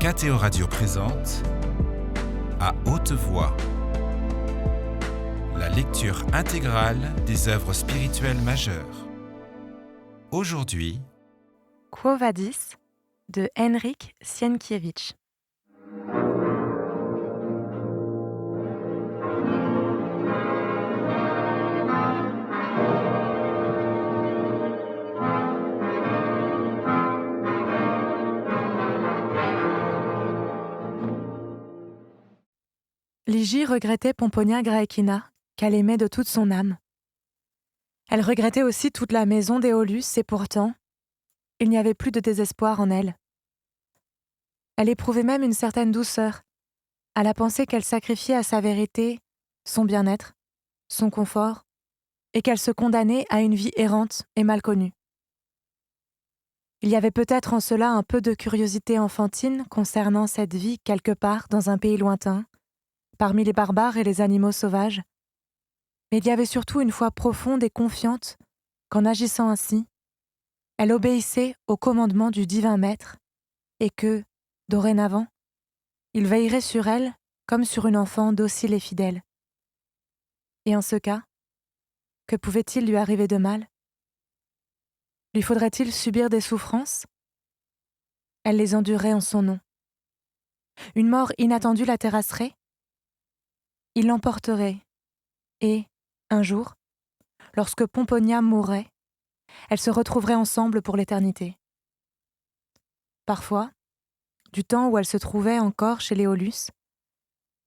KTO Radio présente À haute voix, la lecture intégrale des œuvres spirituelles majeures. Aujourd'hui, Quo Vadis de Henryk Sienkiewicz. Ligie regrettait Pomponia Graecina, qu'elle aimait de toute son âme. Elle regrettait aussi toute la maison d'Éolus, et pourtant, il n'y avait plus de désespoir en elle. Elle éprouvait même une certaine douceur à la pensée qu'elle sacrifiait à sa vérité son bien-être, son confort, et qu'elle se condamnait à une vie errante et mal connue. Il y avait peut-être en cela un peu de curiosité enfantine concernant cette vie quelque part dans un pays lointain, parmi les barbares et les animaux sauvages, mais il y avait surtout une foi profonde et confiante qu'en agissant ainsi, elle obéissait au commandement du divin maître et que, dorénavant, il veillerait sur elle comme sur une enfant docile et fidèle. Et en ce cas, que pouvait-il lui arriver de mal? Lui faudrait-il subir des souffrances? Elle les endurait en son nom. Une mort inattendue la terrasserait? Il l'emporterait, et, un jour, lorsque Pomponia mourrait, elles se retrouveraient ensemble pour l'éternité. Parfois, du temps où elle se trouvait encore chez l'Éolus,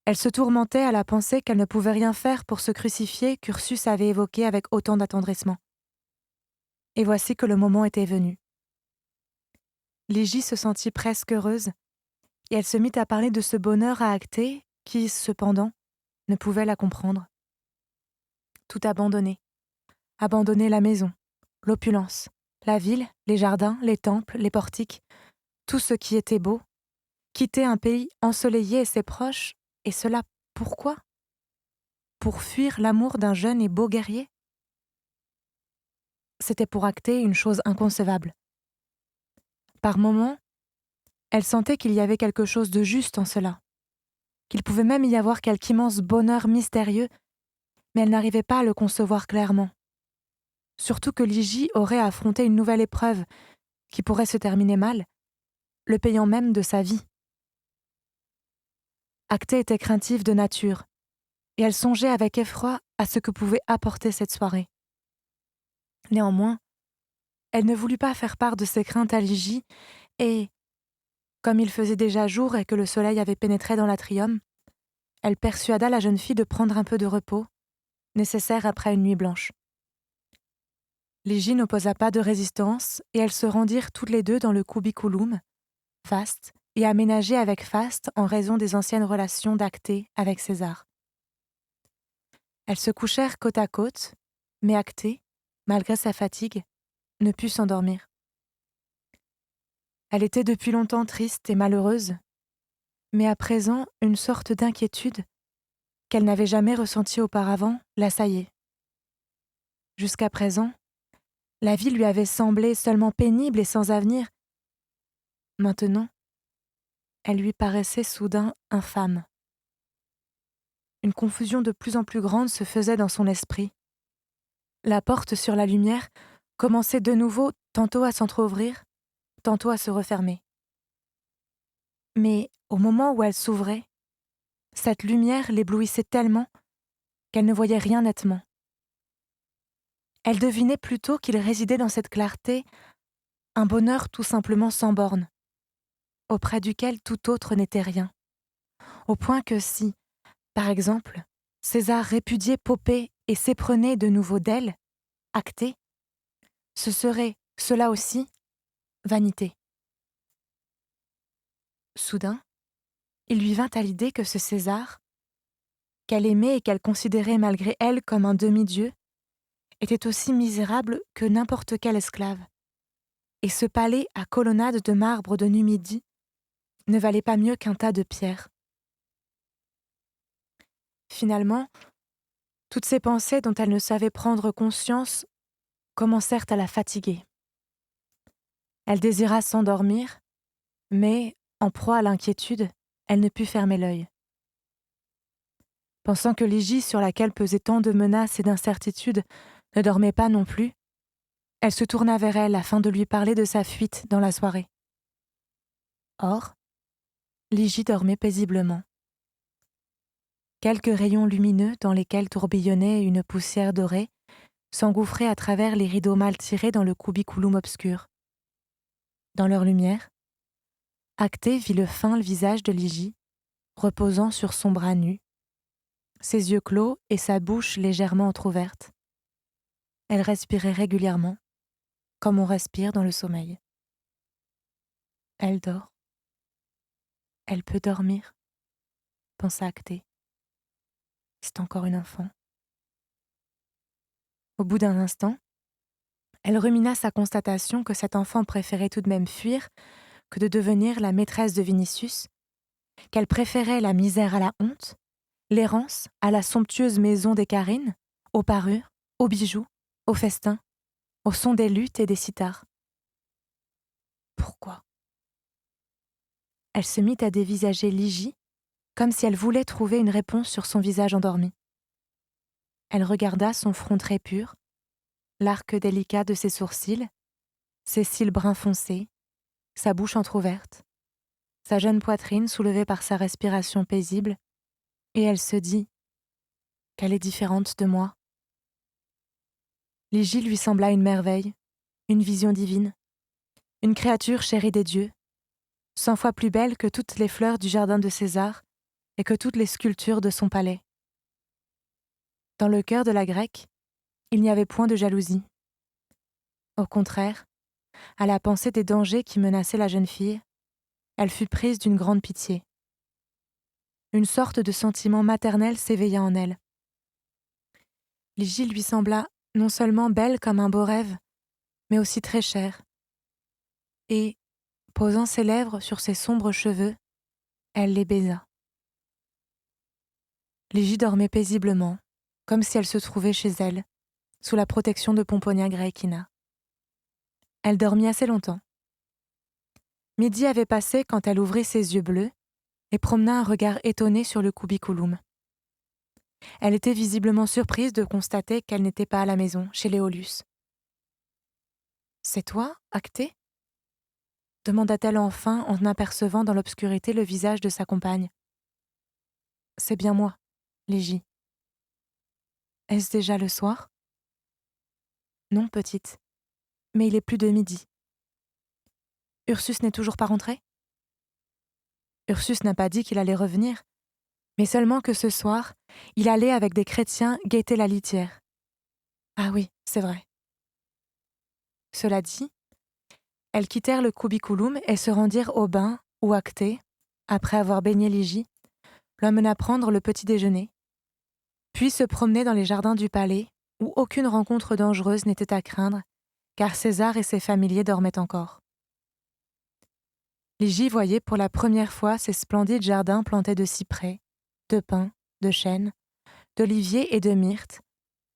elle se tourmentait à la pensée qu'elle ne pouvait rien faire pour se crucifier qu'Ursus avait évoqué avec autant d'attendrissement. Et voici que le moment était venu. Ligie se sentit presque heureuse, et elle se mit à parler de ce bonheur à Actée qui, cependant, ne pouvait la comprendre. Tout abandonner. Abandonner la maison, l'opulence, la ville, les jardins, les temples, les portiques, tout ce qui était beau, quitter un pays ensoleillé et ses proches, et cela pourquoi? Pour fuir l'amour d'un jeune et beau guerrier? C'était pour Actée une chose inconcevable. Par moments, elle sentait qu'il y avait quelque chose de juste en cela, qu'il pouvait même y avoir quelque immense bonheur mystérieux, mais elle n'arrivait pas à le concevoir clairement. Surtout que Ligie aurait affronté une nouvelle épreuve qui pourrait se terminer mal, le payant même de sa vie. Actée était craintive de nature, et elle songeait avec effroi à ce que pouvait apporter cette soirée. Néanmoins, elle ne voulut pas faire part de ses craintes à Ligie, et, comme il faisait déjà jour et que le soleil avait pénétré dans l'atrium, elle persuada la jeune fille de prendre un peu de repos, nécessaire après une nuit blanche. Ligie n'opposa pas de résistance, et elles se rendirent toutes les deux dans le cubiculum, vaste et aménagé avec faste en raison des anciennes relations d'Actée avec César. Elles se couchèrent côte à côte, mais Actée, malgré sa fatigue, ne put s'endormir. Elle était depuis longtemps triste et malheureuse, mais à présent une sorte d'inquiétude qu'elle n'avait jamais ressentie auparavant l'assaillait. Jusqu'à présent, la vie lui avait semblé seulement pénible et sans avenir. Maintenant, elle lui paraissait soudain infâme. Une confusion de plus en plus grande se faisait dans son esprit. La porte sur la lumière commençait de nouveau tantôt à s'entr'ouvrir, tantôt à se refermer. Mais au moment où elle s'ouvrait, cette lumière l'éblouissait tellement qu'elle ne voyait rien nettement. Elle devinait plutôt qu'il résidait dans cette clarté un bonheur tout simplement sans bornes, auprès duquel tout autre n'était rien, au point que si, par exemple, César répudiait Popée et s'éprenait de nouveau d'elle, Actée, ce serait, cela aussi, vanité. Soudain, il lui vint à l'idée que ce César, qu'elle aimait et qu'elle considérait malgré elle comme un demi-dieu, était aussi misérable que n'importe quel esclave. Et ce palais à colonnades de marbre de Numidie ne valait pas mieux qu'un tas de pierres. Finalement, toutes ces pensées dont elle ne savait prendre conscience commencèrent à la fatiguer. Elle désira s'endormir, mais, En proie à l'inquiétude, elle ne put fermer l'œil. Pensant que Ligie, sur laquelle pesaient tant de menaces et d'incertitudes, ne dormait pas non plus, elle se tourna vers elle afin de lui parler de sa fuite dans la soirée. Or, Ligie dormait paisiblement. Quelques rayons lumineux dans lesquels tourbillonnait une poussière dorée s'engouffraient à travers les rideaux mal tirés dans le cubiculum obscur. Dans leur lumière, Acté vit le fin visage de Ligie, reposant sur son bras nu, ses yeux clos et sa bouche légèrement entr'ouverte. Elle respirait régulièrement, comme on respire dans le sommeil. Elle dort. Elle peut dormir, pensa Acté. C'est encore une enfant. Au bout d'un instant, elle rumina sa constatation que cet enfant préférait tout de même fuir que de devenir la maîtresse de Vinicius, qu'elle préférait la misère à la honte, l'errance à la somptueuse maison des Carines, aux parures, aux bijoux, aux festins, au son des luttes et des cithars. Pourquoi ? Elle se mit à dévisager Ligie, comme si elle voulait trouver une réponse sur son visage endormi. Elle regarda son front très pur, l'arc délicat de ses sourcils, ses cils bruns foncés, sa bouche entr'ouverte, sa jeune poitrine soulevée par sa respiration paisible, et elle se dit qu'elle est différente de moi. Ligie lui sembla une merveille, une vision divine, une créature chérie des dieux, 100 fois plus belle que toutes les fleurs du jardin de César et que toutes les sculptures de son palais. Dans le cœur de la Grecque, il n'y avait point de jalousie. Au contraire, à la pensée des dangers qui menaçaient la jeune fille, elle fut prise d'une grande pitié. Une sorte de sentiment maternel s'éveilla en elle. Ligie lui sembla non seulement belle comme un beau rêve, mais aussi très chère. Et, posant ses lèvres sur ses sombres cheveux, elle les baisa. Ligie dormait paisiblement, comme si elle se trouvait chez elle, sous la protection de Pomponia Graecina. Elle dormit assez longtemps. Midi avait passé quand elle ouvrit ses yeux bleus et promena un regard étonné sur le cubiculum. Elle était visiblement surprise de constater qu'elle n'était pas à la maison, chez Léolus. « C'est toi, Acté ?» demanda-t-elle enfin en apercevant dans l'obscurité le visage de sa compagne. « C'est bien moi, Ligie. »« Est-ce déjà le soir ?»« Non, petite, mais il est plus de midi. »« Ursus n'est toujours pas rentré ?» Ursus n'a pas dit qu'il allait revenir, mais seulement que ce soir, il allait avec des chrétiens guetter la litière. Ah oui, c'est vrai. Cela dit, elles quittèrent le cubiculum et se rendirent au bain où Acté, après avoir baigné Ligie, l'emmena prendre le petit déjeuner, puis se promener dans les jardins du palais où aucune rencontre dangereuse n'était à craindre, car César et ses familiers dormaient encore. Ligie voyait pour la première fois ces splendides jardins plantés de cyprès, de pins, de chênes, d'oliviers et de myrtes,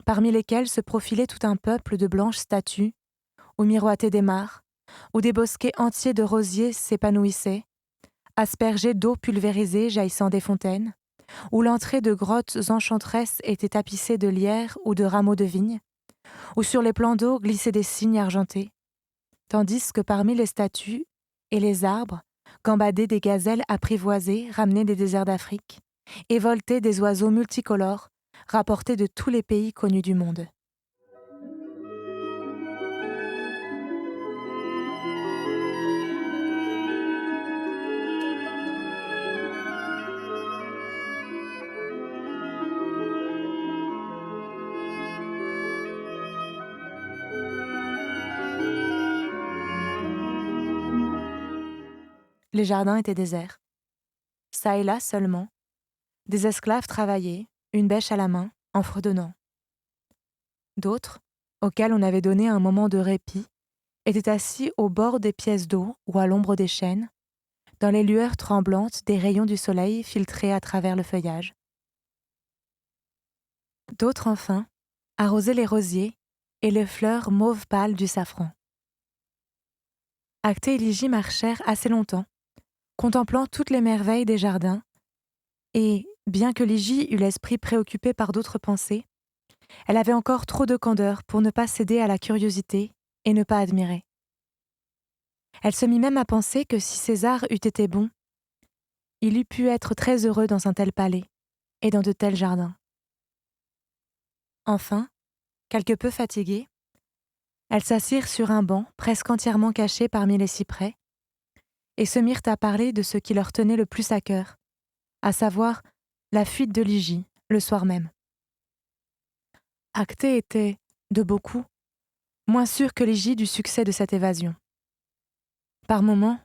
parmi lesquels se profilait tout un peuple de blanches statues, où miroitaient des mares, où des bosquets entiers de rosiers s'épanouissaient, aspergés d'eau pulvérisée jaillissant des fontaines, où l'entrée de grottes enchanteresses était tapissée de lierres ou de rameaux de vigne, où sur les plans d'eau glissaient des cygnes argentés, tandis que parmi les statues et les arbres gambadaient des gazelles apprivoisées ramenées des déserts d'Afrique, et voletaient des oiseaux multicolores rapportés de tous les pays connus du monde. Les jardins étaient déserts. Ça et là seulement, des esclaves travaillaient, une bêche à la main, en fredonnant. D'autres, auxquels on avait donné un moment de répit, étaient assis au bord des pièces d'eau ou à l'ombre des chênes, dans les lueurs tremblantes des rayons du soleil filtrés à travers le feuillage. D'autres, enfin, arrosaient les rosiers et les fleurs mauve pâle du safran. Acté et Ligie marchèrent assez longtemps, contemplant toutes les merveilles des jardins, et, bien que Ligie eût l'esprit préoccupé par d'autres pensées, elle avait encore trop de candeur pour ne pas céder à la curiosité et ne pas admirer. Elle se mit même à penser que si César eût été bon, il eût pu être très heureux dans un tel palais et dans de tels jardins. Enfin, quelque peu fatiguée, elles s'assirent sur un banc presque entièrement caché parmi les cyprès et se mirent à parler de ce qui leur tenait le plus à cœur, à savoir la fuite de Ligie le soir même. Acté était, de beaucoup, moins sûr que Ligie du succès de cette évasion. Par moments,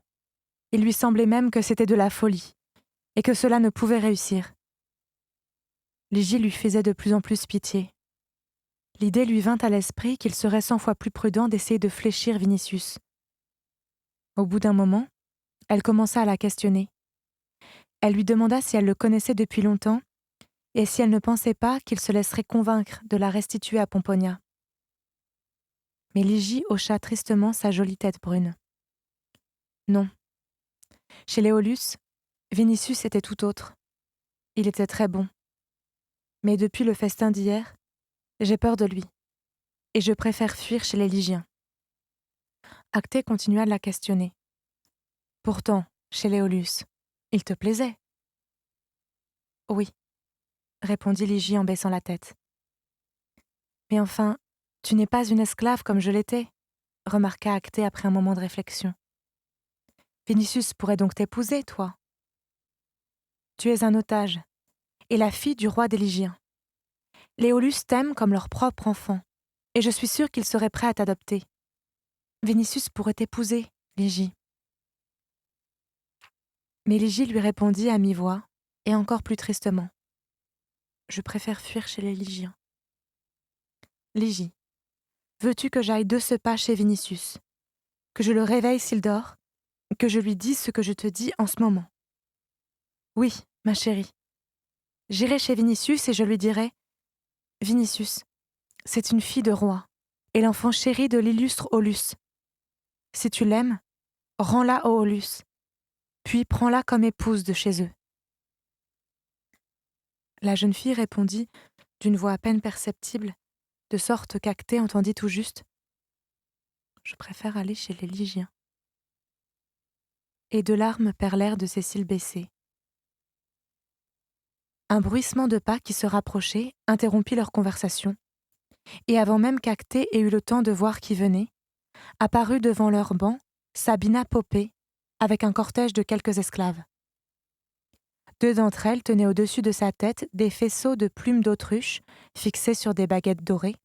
il lui semblait même que c'était de la folie et que cela ne pouvait réussir. Ligie lui faisait de plus en plus pitié. L'idée lui vint à l'esprit qu'il serait 100 fois plus prudent d'essayer de fléchir Vinicius. Au bout d'un moment, elle commença à la questionner. Elle lui demanda si elle le connaissait depuis longtemps et si elle ne pensait pas qu'il se laisserait convaincre de la restituer à Pomponia. Mais Ligie hocha tristement sa jolie tête brune. Non. Chez Léolus, Vinicius était tout autre. Il était très bon. Mais depuis le festin d'hier, j'ai peur de lui, et je préfère fuir chez les Lygiens. Acté continua de la questionner. Pourtant, chez Léolus, il te plaisait? Oui, répondit Ligie en baissant la tête. Mais enfin, tu n'es pas une esclave comme je l'étais, remarqua Acté après un moment de réflexion. Vinicius pourrait donc t'épouser, toi. Tu es un otage, et la fille du roi des Lygiens. Léolus t'aime comme leur propre enfant, et je suis sûre qu'il serait prêt à t'adopter. Vinicius pourrait t'épouser, Ligie. Mais Ligie lui répondit à mi-voix, et encore plus tristement. Je préfère fuir chez les Lygiens. Ligie, veux-tu que j'aille de ce pas chez Vinicius, que je le réveille s'il dort, que je lui dise ce que je te dis en ce moment? Oui, ma chérie. J'irai chez Vinicius et je lui dirai « Vinicius, c'est une fille de roi, et l'enfant chéri de l'illustre Aulus. Si tu l'aimes, rends-la au Aulus, puis prends-la comme épouse de chez eux. » La jeune fille répondit d'une voix à peine perceptible, de sorte qu'Acté entendit tout juste « Je préfère aller chez les Lygiens. » Et 2 larmes perlèrent de ses cils baissés. Un bruissement de pas qui se rapprochait interrompit leur conversation, et avant même qu'Acté ait eu le temps de voir qui venait, apparut devant leur banc Sabina Popée, avec un cortège de quelques esclaves. 2 d'entre elles tenaient au-dessus de sa tête des faisceaux de plumes d'autruche fixés sur des baguettes dorées,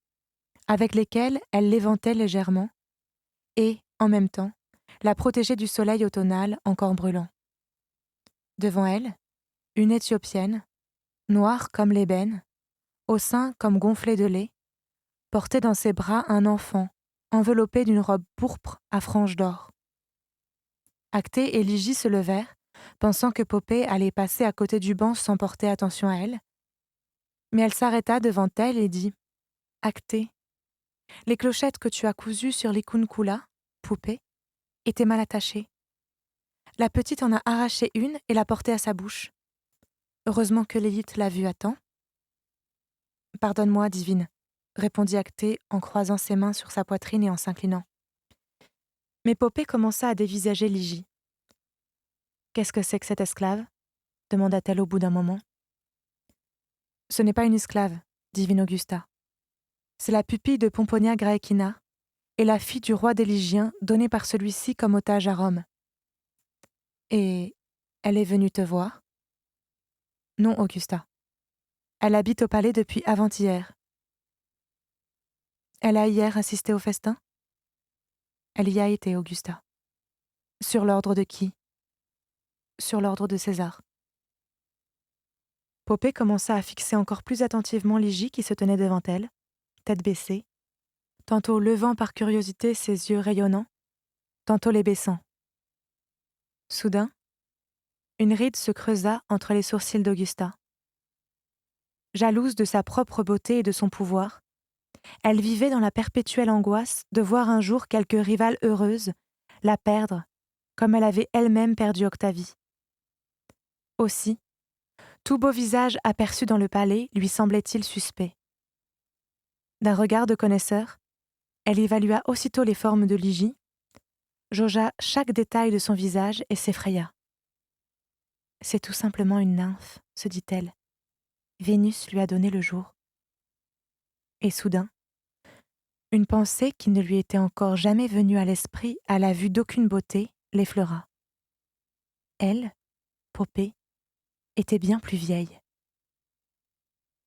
avec lesquelles elles l'éventaient légèrement, et, en même temps, la protégeaient du soleil automnal encore brûlant. Devant elle, une Éthiopienne, noire comme l'ébène, au sein comme gonflé de lait, portait dans ses bras un enfant, enveloppé d'une robe pourpre à franges d'or. Acté et Ligie se levèrent, pensant que Popée allait passer à côté du banc sans porter attention à elle. Mais elle s'arrêta devant elle et dit « Acté, les clochettes que tu as cousues sur l'Ikunkula, poupée, étaient mal attachées. La petite en a arraché une et l'a portée à sa bouche. Heureusement que l'élite l'a vue à temps. »« Pardonne-moi, divine, » répondit Acté en croisant ses mains sur sa poitrine et en s'inclinant. Mais Popée commença à dévisager Ligie. « Qu'est-ce que c'est que cette esclave ?» demanda-t-elle au bout d'un moment. « Ce n'est pas une esclave, divine Augusta. C'est la pupille de Pomponia Graecina et la fille du roi des Lygiens donnée par celui-ci comme otage à Rome. Et elle est venue te voir ? » ?»« Non, Augusta. Elle habite au palais depuis avant-hier. » »« Elle a hier assisté au festin ? » ?»« Elle y a été, Augusta. »« Sur l'ordre de qui ? » ?»« Sur l'ordre de César. » Popée commença à fixer encore plus attentivement Ligie qui se tenait devant elle, tête baissée, tantôt levant par curiosité ses yeux rayonnants, tantôt les baissant. Soudain, une ride se creusa entre les sourcils d'Augusta. Jalouse de sa propre beauté et de son pouvoir, elle vivait dans la perpétuelle angoisse de voir un jour quelque rivale heureuse la perdre, comme elle avait elle-même perdu Octavie. Aussi, tout beau visage aperçu dans le palais lui semblait-il suspect. D'un regard de connaisseur, elle évalua aussitôt les formes de Ligie, jaugea chaque détail de son visage et s'effraya. « C'est tout simplement une nymphe, se dit-elle. Vénus lui a donné le jour. » Et soudain, une pensée qui ne lui était encore jamais venue à l'esprit à la vue d'aucune beauté l'effleura. Elle, Popée, était bien plus vieille.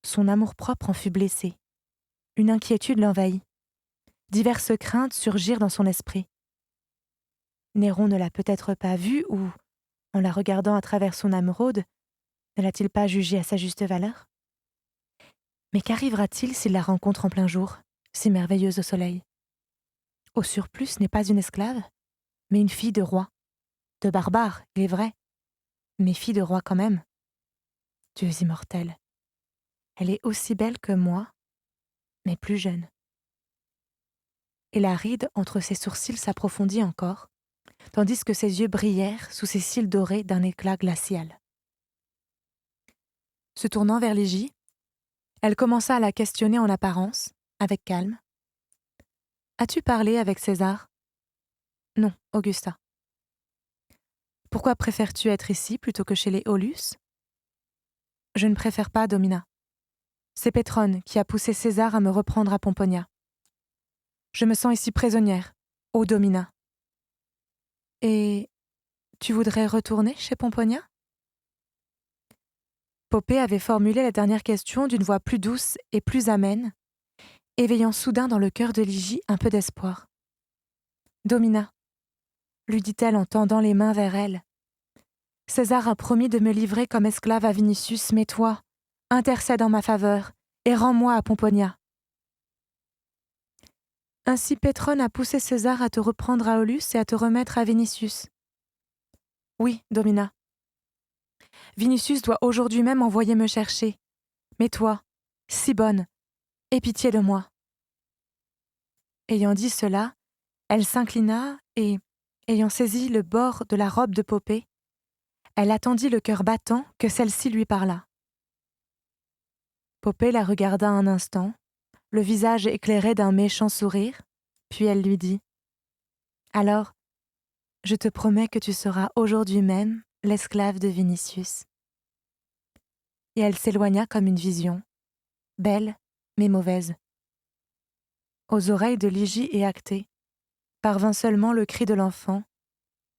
Son amour-propre en fut blessé. Une inquiétude l'envahit. Diverses craintes surgirent dans son esprit. Néron ne l'a peut-être pas vue ou, en la regardant à travers son émeraude, ne l'a-t-il pas jugée à sa juste valeur? Mais qu'arrivera-t-il s'il la rencontre en plein jour, si merveilleuse au soleil? Au surplus, ce n'est pas une esclave, mais une fille de roi. De barbare, il est vrai, mais fille de roi quand même. Dieux immortels. Elle est aussi belle que moi, mais plus jeune. Et la ride entre ses sourcils s'approfondit encore, tandis que ses yeux brillèrent sous ses cils dorés d'un éclat glacial. Se tournant vers Ligie, elle commença à la questionner en apparence, avec calme. « As-tu parlé avec César ?»« Non, Augusta. »« Pourquoi préfères-tu être ici plutôt que chez les Aulus ?»« Je ne préfère pas, Domina. C'est Pétrone qui a poussé César à me reprendre à Pomponia. Je me sens ici prisonnière, ô Domina. »« Et tu voudrais retourner chez Pomponia ?» Popée avait formulé la dernière question d'une voix plus douce et plus amène, éveillant soudain dans le cœur de Ligie un peu d'espoir. « Domina, » lui dit-elle en tendant les mains vers elle, « César a promis de me livrer comme esclave à Vinicius, mais toi, intercède en ma faveur et rends-moi à Pomponia. » Ainsi Pétrone a poussé César à te reprendre à Aulus et à te remettre à Vinicius. Oui, Domina. Vinicius doit aujourd'hui même envoyer me chercher. Mais toi, si bonne, aie pitié de moi. Ayant dit cela, elle s'inclina et, ayant saisi le bord de la robe de Popée, elle attendit le cœur battant que celle-ci lui parlât. Popée la regarda un instant, le visage éclairé d'un méchant sourire, puis elle lui dit « Alors, je te promets que tu seras aujourd'hui même l'esclave de Vinicius. » Et elle s'éloigna comme une vision, belle mais mauvaise. Aux oreilles de Ligie et Actée parvint seulement le cri de l'enfant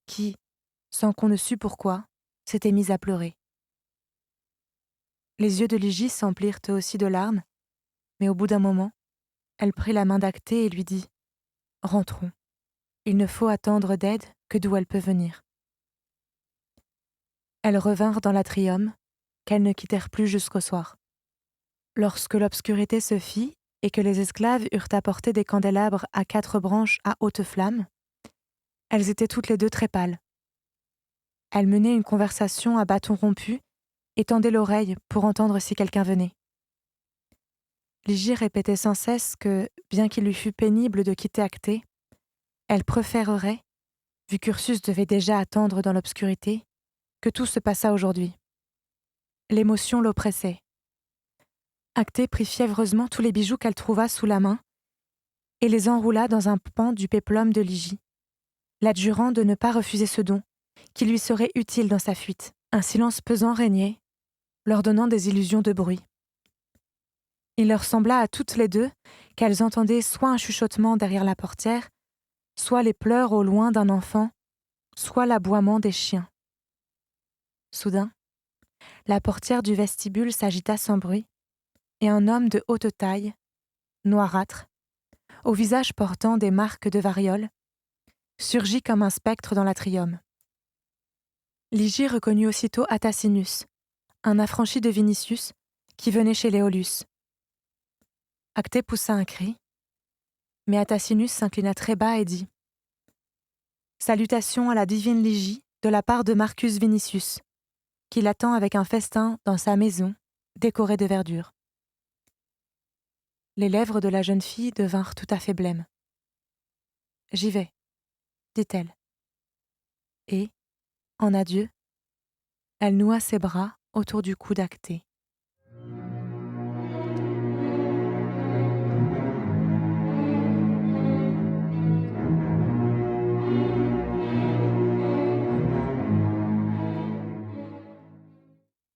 qui, sans qu'on ne sût pourquoi, s'était mise à pleurer. Les yeux de Ligie s'emplirent eux aussi de larmes, mais au bout d'un moment, elle prit la main d'Actée et lui dit « Rentrons. Il ne faut attendre d'aide que d'où elle peut venir. » Elles revinrent dans l'atrium, qu'elles ne quittèrent plus jusqu'au soir. Lorsque l'obscurité se fit et que les esclaves eurent apporté des candélabres à 4 branches à haute flamme, elles étaient toutes les deux très pâles. Elles menaient une conversation à bâton rompu et tendaient l'oreille pour entendre si quelqu'un venait. Ligie répétait sans cesse que, bien qu'il lui fût pénible de quitter Actée, elle préférerait, vu qu'Ursus devait déjà attendre dans l'obscurité, que tout se passât aujourd'hui. L'émotion l'oppressait. Actée prit fiévreusement tous les bijoux qu'elle trouva sous la main et les enroula dans un pan du péplum de Ligie, l'adjurant de ne pas refuser ce don, qui lui serait utile dans sa fuite. Un silence pesant régnait, leur donnant des illusions de bruit. Il leur sembla à toutes les deux qu'elles entendaient soit un chuchotement derrière la portière, soit les pleurs au loin d'un enfant, soit l'aboiement des chiens. Soudain, la portière du vestibule s'agita sans bruit, et un homme de haute taille, noirâtre, au visage portant des marques de variole, surgit comme un spectre dans l'atrium. Ligie reconnut aussitôt Atacinus, un affranchi de Vinicius, qui venait chez les Aulus. Actée poussa un cri, mais Atacinus s'inclina très bas et dit « Salutations à la divine Ligie de la part de Marcus Vinicius, qui l'attend avec un festin dans sa maison, décorée de verdure. » Les lèvres de la jeune fille devinrent tout à fait blêmes. « J'y vais, » dit-elle. Et, en adieu, Elle noua ses bras autour du cou d'Acté.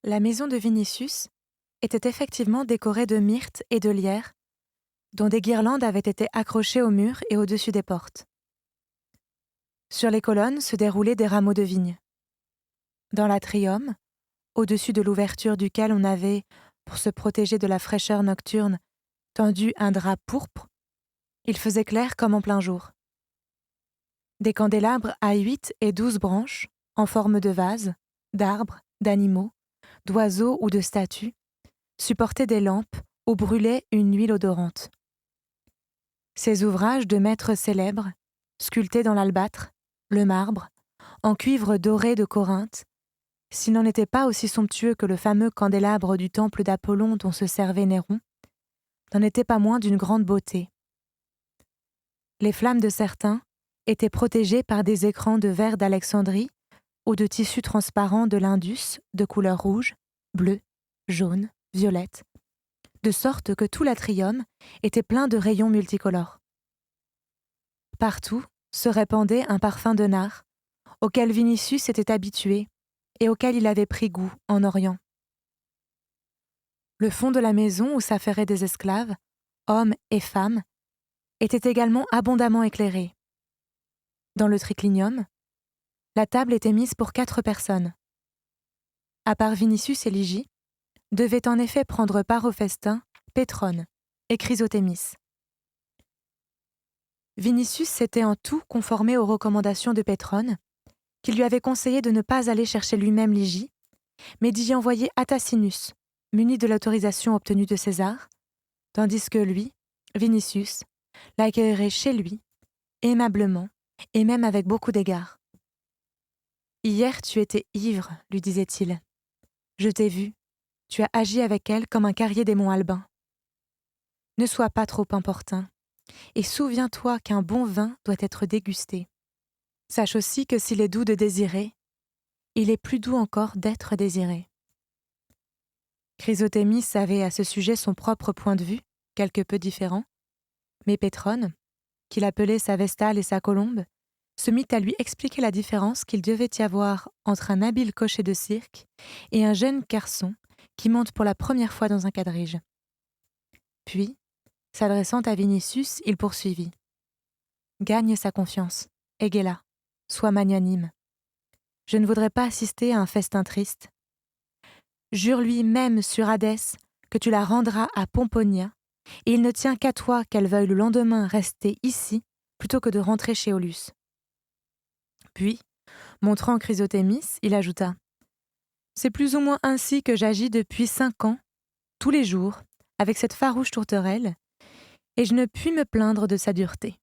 La maison de Vinicius était effectivement décorée de myrtes et de lierres, dont des guirlandes avaient été accrochées au mur et au-dessus des portes. Sur les colonnes se déroulaient des rameaux de vigne. Dans l'atrium, au-dessus de l'ouverture duquel on avait, pour se protéger de la fraîcheur nocturne, tendu un drap pourpre, il faisait clair comme en plein jour. Des candélabres à 8 et 12 branches, en forme de vases, d'arbres, d'animaux, d'oiseaux ou de statues, supportaient des lampes où brûlait une huile odorante. Ces ouvrages de maîtres célèbres, sculptés dans l'albâtre, le marbre, en cuivre doré de Corinthe, s'il n'en était pas aussi somptueux que le fameux candélabre du temple d'Apollon dont se servait Néron, n'en était pas moins d'une grande beauté. Les flammes de certains étaient protégées par des écrans de verre d'Alexandrie ou de tissus transparents de l'Indus de couleur rouge, bleue, jaune, violette, de sorte que tout l'atrium était plein de rayons multicolores. Partout se répandait un parfum de nard, auquel Vinicius était habitué et auquel il avait pris goût en Orient. Le fond de la maison où s'affairaient des esclaves, hommes et femmes, était également abondamment éclairé. Dans le triclinium, la table était mise pour 4 personnes. À part Vinicius et Ligie, devaient en effet prendre part au festin Pétrone et Chrysothémis. Vinicius s'était en tout conformé aux recommandations de Pétrone, qui lui avait conseillé de ne pas aller chercher lui-même Ligie, mais d'y envoyer Attacinus, muni de l'autorisation obtenue de César, tandis que lui, Vinicius, l'accueillerait chez lui, aimablement, et même avec beaucoup d'égards. « Hier tu étais ivre, lui disait-il. Je t'ai vu, tu as agi avec elle comme un carrier des monts Albins. Ne sois pas trop importun, et souviens-toi qu'un bon vin doit être dégusté. Sache aussi que s'il est doux de désirer, il est plus doux encore d'être désiré. » Chrysothémis avait à ce sujet son propre point de vue, quelque peu différent, mais Pétrone, qu'il appelait sa Vestale et sa Colombe, se mit à lui expliquer la différence qu'il devait y avoir entre un habile cocher de cirque et un jeune garçon qui monte pour la première fois dans un quadrige. Puis, s'adressant à Vinicius, il poursuivit. « Gagne sa confiance, aiguez-la, sois magnanime. Je ne voudrais pas assister à un festin triste. Jure-lui même sur Hadès que tu la rendras à Pomponia, et il ne tient qu'à toi qu'elle veuille le lendemain rester ici plutôt que de rentrer chez Aulus. » Puis, montrant Chrysothémis, il ajouta « C'est plus ou moins ainsi que j'agis depuis 5 ans, tous les jours, avec cette farouche tourterelle, et je ne puis me plaindre de sa dureté. »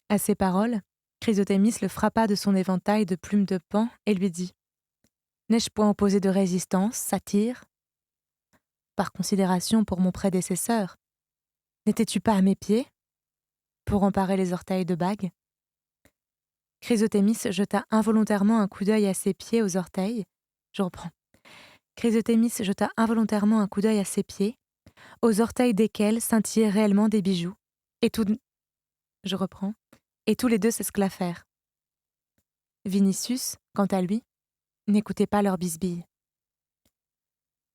À ces paroles, Chrysothémis le frappa de son éventail de plumes de paon et lui dit « N'ai-je point opposé de résistance, satyre ? Par considération pour mon prédécesseur, n'étais-tu pas à mes pieds pour emparer les orteils de bague ?» Chrysothémis jeta involontairement un coup d'œil à ses pieds aux orteils. Je reprends. Chrysothémis jeta involontairement un coup d'œil à ses pieds, aux orteils desquels scintillaient réellement des bijoux, et Je reprends. Et tous les deux s'esclaffèrent. Vinicius, quant à lui, n'écoutait pas leur bisbille.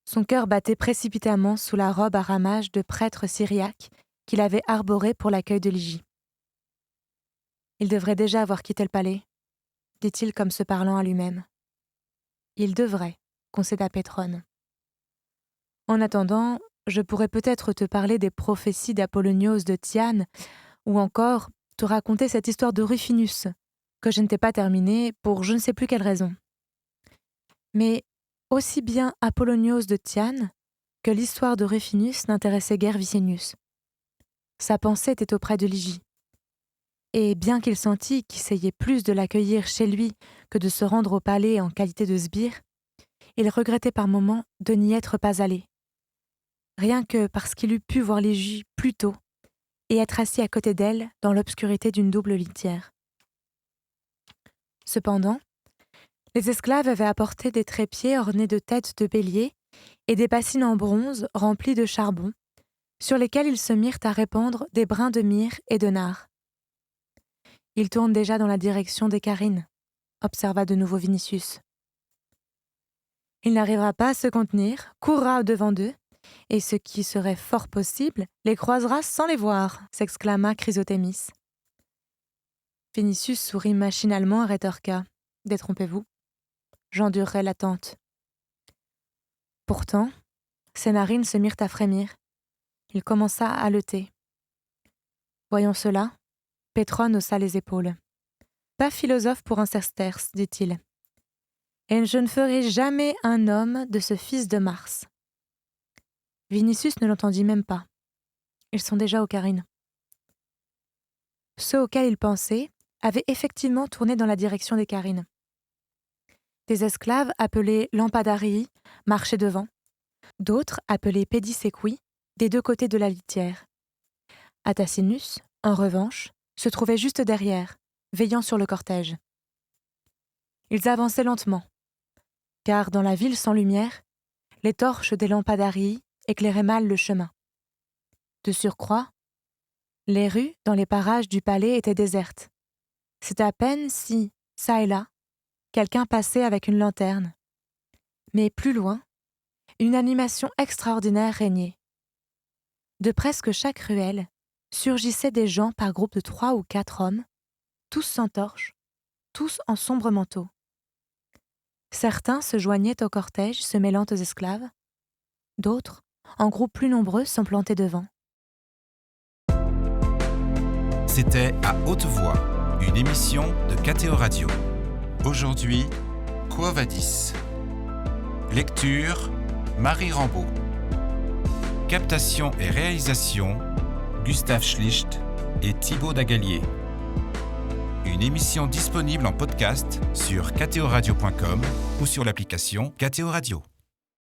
Son cœur battait précipitamment sous la robe à ramages de prêtre syriaque qu'il avait arborée pour l'accueil de Ligie. Il devrait déjà avoir quitté le palais, dit-il comme se parlant à lui-même. Il devrait, concéda Pétrone. En attendant, je pourrais peut-être te parler des prophéties d'Apollonios de Tyane, ou encore te raconter cette histoire de Rufinus, que je ne t'ai pas terminée pour je ne sais plus quelle raison. Mais aussi bien Apollonios de Tyane que l'histoire de Rufinus n'intéressait guère Vicenius. Sa pensée était auprès de Ligie. Et bien qu'il sentît qu'essayait plus de l'accueillir chez lui que de se rendre au palais en qualité de sbire, il regrettait par moments de n'y être pas allé, rien que parce qu'il eût pu voir Ligie plus tôt et être assis à côté d'elle dans l'obscurité d'une double litière. Cependant, Les esclaves avaient apporté des trépieds ornés de têtes de bélier et des bassines en bronze remplies de charbon, sur lesquelles ils se mirent à répandre des brins de myrrhe et de nard. « Ils tournent déjà dans la direction des Carines », observa de nouveau Vinicius. « Il n'arrivera pas à se contenir, courra au-devant d'eux, et ce qui serait fort possible, les croisera sans les voir », s'exclama Chrysothémis. Vinicius sourit machinalement et rétorqua : « Détrompez-vous, j'endurerai l'attente. » Pourtant, ses narines se mirent à frémir. Il commença à haleter. Voyons cela. Pétrone haussa les épaules. Pas philosophe pour un sesterce, dit-il. Et je ne ferai jamais un homme de ce fils de Mars. Vinicius ne l'entendit même pas. Ils sont déjà aux Carines. Ceux auxquels il pensait avaient effectivement tourné dans la direction des Carines. Des esclaves appelés lampadarii marchaient devant, d'autres appelés pédisequii des deux côtés de la litière. Atacinus, en revanche, se trouvait juste derrière, veillant sur le cortège. Ils avançaient lentement, car dans la ville sans lumière, les torches des lampadarii éclairaient mal le chemin. De surcroît, les rues dans les parages du palais étaient désertes. C'était à peine si, çà et là, quelqu'un passait avec une lanterne. Mais plus loin, une animation extraordinaire régnait. De presque chaque ruelle surgissaient des gens par groupe de 3 ou 4 hommes, tous sans torches, tous en sombres manteaux. Certains se joignaient au cortège se mêlant aux esclaves, d'autres, en groupes plus nombreux, s'implantaient devant. C'était À haute voix, une émission de KTO Radio. Aujourd'hui, Quo Vadis. Lecture, Marie Rambaud. Captation et réalisation, Gustave Schlicht et Thibaut Dagalier. Une émission disponible en podcast sur ktoradio.com ou sur l'application KTO Radio.